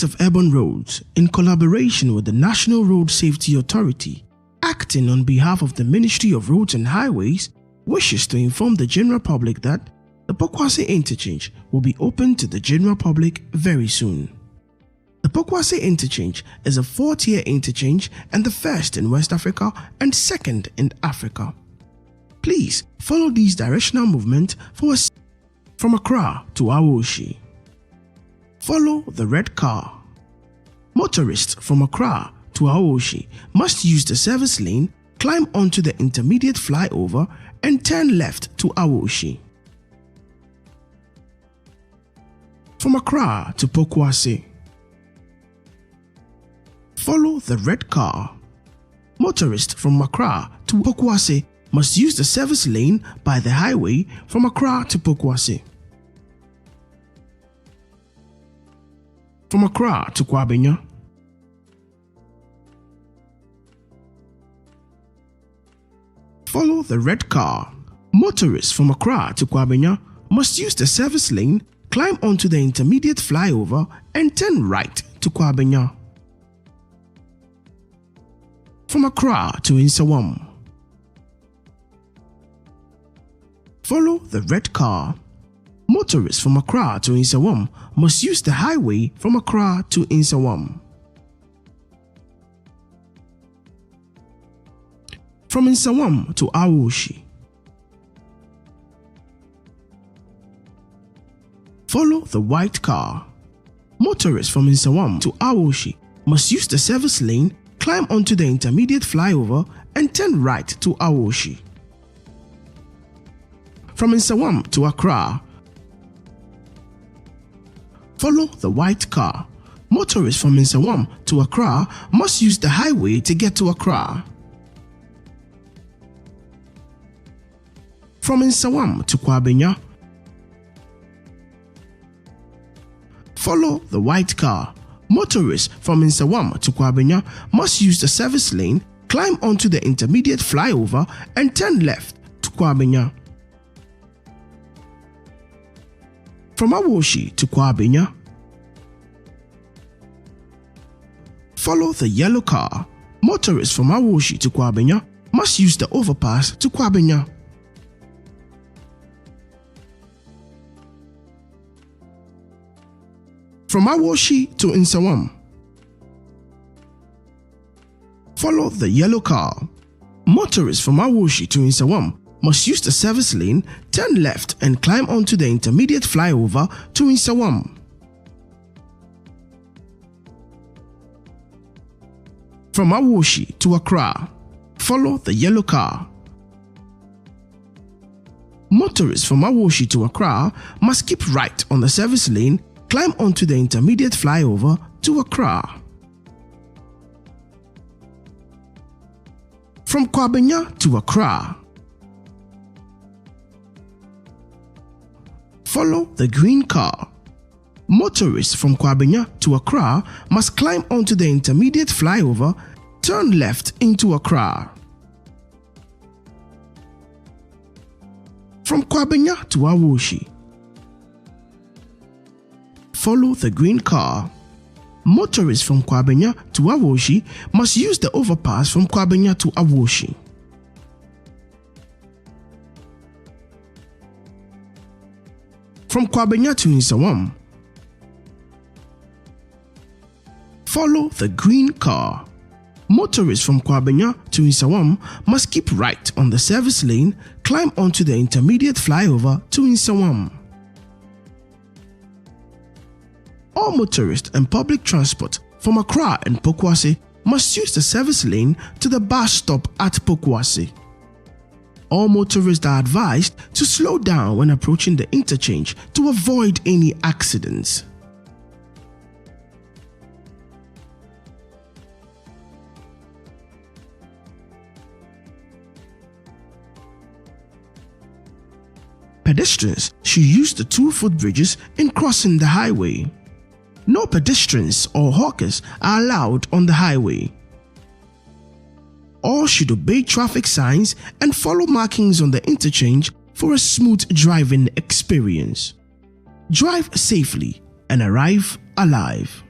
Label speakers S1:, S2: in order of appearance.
S1: Department of Urban Roads, in collaboration with the National Road Safety Authority, acting on behalf of the Ministry of Roads and Highways, wishes to inform the general public that the Pokuase Interchange will be open to the general public very soon. The Pokuase Interchange is a 4-tier interchange and the first in West Africa and second in Africa. Please follow these directional movements from Accra to Awoshi. Follow the red car. Motorists from Accra to Awoshi must use the service lane, climb onto the intermediate flyover and turn left to Awoshi. From Accra to Pokuase. Follow the red car. Motorists from Accra to Pokuase must use the service lane by the highway from Accra to Pokuase. From Accra to Kwabenya. Follow the red car. Motorists from Accra to Kwabenya must use the service lane, climb onto the intermediate flyover and turn right to Kwabenya. From Accra to Nsawam. Follow the red car. Motorists from Accra to Nsawam must use the highway from Accra to Nsawam. From Nsawam to Awoshi. Follow the white car. Motorists from Nsawam to Awoshi must use the service lane, climb onto the intermediate flyover and turn right to Awoshi. From Nsawam to Accra. Follow the white car. Motorists from Nsawam to Accra must use the highway to get to Accra. From Nsawam to Kwabenya. Follow the white car. Motorists from Nsawam to Kwabenya must use the service lane, climb onto the intermediate flyover and turn left to Kwabenya. From Awoshi to Kwabenya. Follow the yellow car. Motorists from Awoshi to Kwabenya must use the overpass to Kwabenya. From Awoshi to Nsawam. Follow the yellow car. Motorists from Awoshi to Nsawam must use the service lane, turn left and climb onto the intermediate flyover to Nsawam. From Awoshi to Accra. Follow the yellow car. Motorists from Awoshi to Accra must keep right on the service lane, climb onto the intermediate flyover to Accra. From Kwabenya to Accra. Follow the green car. Motorists from Kwabenya to Accra must climb onto the intermediate flyover, turn left into Accra. From Kwabenya to Awoshi. Follow the green car. Motorists from Kwabenya to Awoshi must use the overpass from Kwabenya to Awoshi. From Kwabenya to Nsawam. Follow the green car. Motorists from Kwabenya to Nsawam must keep right on the service lane, climb onto the intermediate flyover to Nsawam. All motorists and public transport from Accra and Pokuase must use the service lane to the bus stop at Pokuase. All motorists are advised to slow down when approaching the interchange to avoid any accidents. Pedestrians should use the 2-foot bridges in crossing the highway. No pedestrians or hawkers are allowed on the highway. All should obey traffic signs and follow markings on the interchange for a smooth driving experience. Drive safely and arrive alive.